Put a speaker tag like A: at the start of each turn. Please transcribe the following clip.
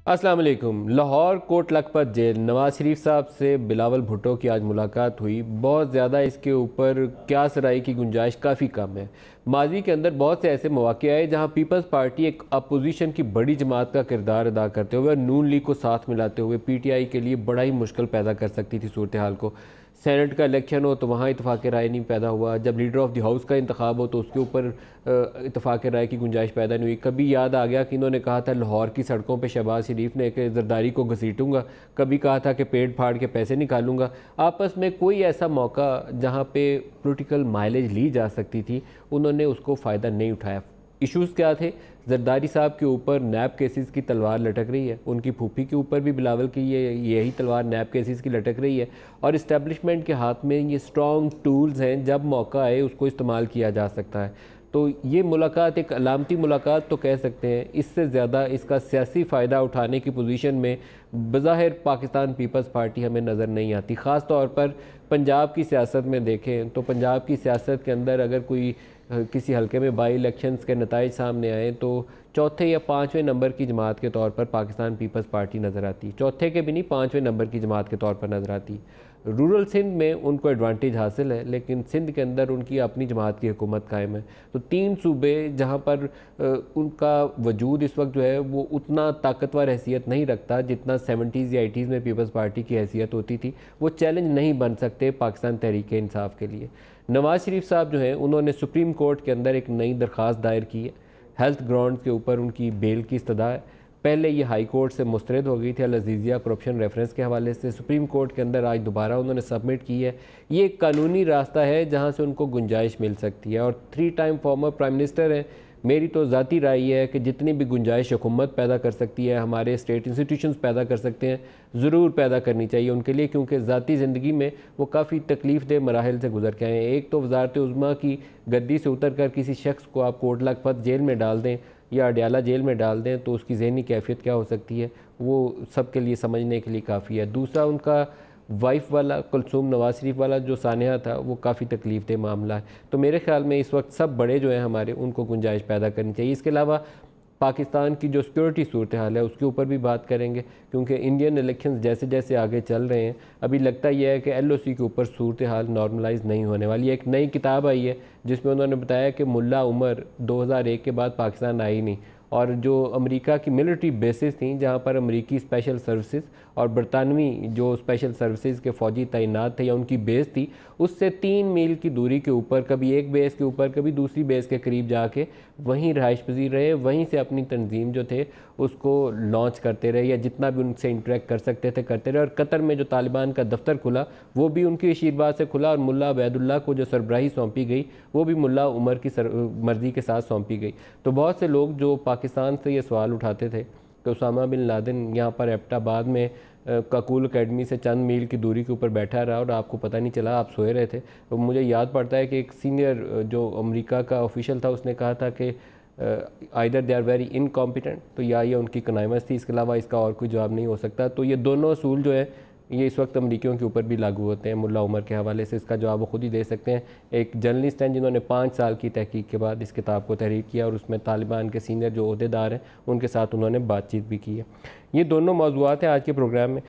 A: अस्सलाम वालेकुम। Lahore coat Lakhpat jail Nawaz Sharif साहब से बिलावल भुट्टो की आज मुलाकात हुई। बहुत ज़्यादा इसके ऊपर क्यास राय की गुंजाइश काफ़ी कम है। माजी के अंदर बहुत से ऐसे मौके आए जहां पीपल्स पार्टी एक अपोजिशन की बड़ी जमात का किरदार अदा करते हुए और नून लीग को साथ मिलाते हुए पीटीआई के लिए बड़ा ही मुश्किल पैदा कर सकती थी सूरत हाल को। सेनेट का इलेक्शन हो तो वहाँ इतफाक़ राय नहीं पैदा हुआ, जब लीडर ऑफ द हाउस का इंतखाब हो तो उसके ऊपर इतफाक़ राय की गुंजाइश पैदा नहीं हुई। कभी याद आ गया कि इन्होंने कहा था लाहौर की सड़कों पे शहबाज शरीफ ने कि जरदारी को घसीटूंगा, कभी कहा था कि पेड़ फाड़ के पैसे निकालूंगा। आपस में कोई ऐसा मौका जहाँ पे पॉलिटिकल माइलेज ली जा सकती थी, उन्होंने उसको फ़ायदा नहीं उठाया। इश्यूज़ क्या थे? जरदारी साहब के ऊपर नैब केसेस की तलवार लटक रही है, उनकी फूफी के ऊपर भी बिलावल की यही तलवार नैब केसेस की लटक रही है और इस्टेब्लिशमेंट के हाथ में ये स्ट्रॉन्ग टूल्स हैं, जब मौका आए उसको इस्तेमाल किया जा सकता है। तो ये मुलाकात एक अलामती मुलाकात तो कह सकते हैं। इससे ज़्यादा इसका सियासी फ़ायदा उठाने की पोजीशन में बज़ाहिर पाकिस्तान पीपल्स पार्टी हमें नज़र नहीं आती। ख़ास तौर पर पंजाब की सियासत में देखें तो पंजाब की सियासत के अंदर अगर कोई किसी हलके में बाई इलेक्शंस के नताइज सामने आए तो चौथे या पाँचवें नंबर की जमात के तौर पर पाकिस्तान पीपल्स पार्टी नज़र आती। चौथे के भी नहीं, पाँचवें नंबर की जमात के तौर पर नज़र आती। रूरल सिंध में उनको एडवांटेज हासिल है, लेकिन सिंध के अंदर उनकी अपनी जमात की हुकूमत कायम है। तो तीन सूबे जहाँ पर उनका वजूद इस वक्त जो है वो उतना ताकतवर हैसियत नहीं रखता जितना 70s या 80s में पीपल्स पार्टी की हैसियत होती थी। वो चैलेंज नहीं बन सकते पाकिस्तान तहरीक इंसाफ के लिए। नवाज शरीफ साहब जो हैं उन्होंने सुप्रीम कोर्ट के अंदर एक नई दरख्वास्त दायर की है। हेल्थ ग्राउंड के ऊपर उनकी बेल की इस्तदा है। पहले ये हाई कोर्ट से मुस्तरद हो गई थी अल अज़ीज़िया करप्शन रेफरेंस के हवाले से, सुप्रीम कोर्ट के अंदर आज दोबारा उन्होंने सबमिट की है। ये एक कानूनी रास्ता है जहाँ से उनको गुंजाइश मिल सकती है और 3 टाइम फॉर्मर प्राइम मिनिस्टर हैं। मेरी तो ज़ाती राय है कि जितनी भी गुंजाइश हुकूमत पैदा कर सकती है, हमारे स्टेट इंस्टीट्यूशंस पैदा कर सकते हैं, ज़रूर पैदा करनी चाहिए उनके लिए, क्योंकि ज़ाती ज़िंदगी में वो काफ़ी तकलीफ़ दे मराहल से गुजर के आए हैं। एक तो वज़ारत उज़्मा की गद्दी से उतर कर किसी शख्स को आप कोट लखपत जेल में डाल दें या अडयाला जेल में डाल दें तो उसकी ज़हनी कैफियत क्या हो सकती है, वो सब के लिए समझने के लिए काफ़ी है। दूसरा, उनका वाइफ वाला कुलसूम नवाज शरीफ वाला जो सानहा था वो काफ़ी तकलीफ दे मामला है। तो मेरे ख्याल में इस वक्त सब बड़े जो हैं हमारे, उनको गुंजाइश पैदा करनी चाहिए। इसके अलावा पाकिस्तान की जो सिक्योरिटी सूरत हाल है उसके ऊपर भी बात करेंगे, क्योंकि इंडियन इलेक्शंस जैसे जैसे आगे चल रहे हैं अभी लगता यह है कि LOC के ऊपर सूरत हाल नॉर्मलाइज नहीं होने वाली है। एक नई किताब आई है जिसमें उन्होंने बताया कि मुल्ला उमर 2001 के बाद पाकिस्तान आई नहीं, और जो अमेरिका की मिलिट्री बेसिस थी जहाँ पर अमेरिकी स्पेशल सर्विसेज और बरतानवी जो स्पेशल सर्विसेज के फ़ौजी तैनात थे या उनकी बेस थी, उससे 3 मील की दूरी के ऊपर, कभी एक बेस के ऊपर कभी दूसरी बेस के करीब जाके वहीं रहाइश पजीर रहे, वहीं से अपनी तंजीम जो थे उसको लॉन्च करते रहे या जितना भी उनसे इंटरेक्ट कर सकते थे करते रहे। और कतर में जो तालिबान का दफ्तर खुला वो भी उनकी आशीर्वाद से खुला, और मुल्ला अबैदुल्ला को जो सरबराही सौंपी गई वो भी मुल्ला उमर की मर्ज़ी के साथ सौंपी गई। तो बहुत से लोग जो पाकिस्तान से ये सवाल उठाते थे कि उसामा बिन लादेन यहाँ पर एबटाबाद में काकूल अकेडमी से चंद मील की दूरी के ऊपर बैठा रहा और आपको पता नहीं चला, आप सोए रहे थे। तो मुझे याद पड़ता है कि एक सीनियर जो अमेरिका का ऑफिशियल था उसने कहा था कि either they are very incompetent, तो या ये उनकी कनाइमत थी, इसके अलावा इसका और कोई जवाब नहीं हो सकता। तो ये दोनों असूल जो है ये इस वक्त अमरीकियों के ऊपर भी लागू होते हैं। मुल्ला उमर के हवाले से इसका जवाब वो खुद ही दे सकते हैं। एक जर्नलिस्ट हैं जिन्होंने 5 साल की तहकीक के बाद इस किताब को तहरीर किया और उसमें तालिबान के सीनियर जो ओहदेदार हैं उनके साथ उन्होंने बातचीत भी की है। ये दोनों मौज़ूआत हैं आज के प्रोग्राम में।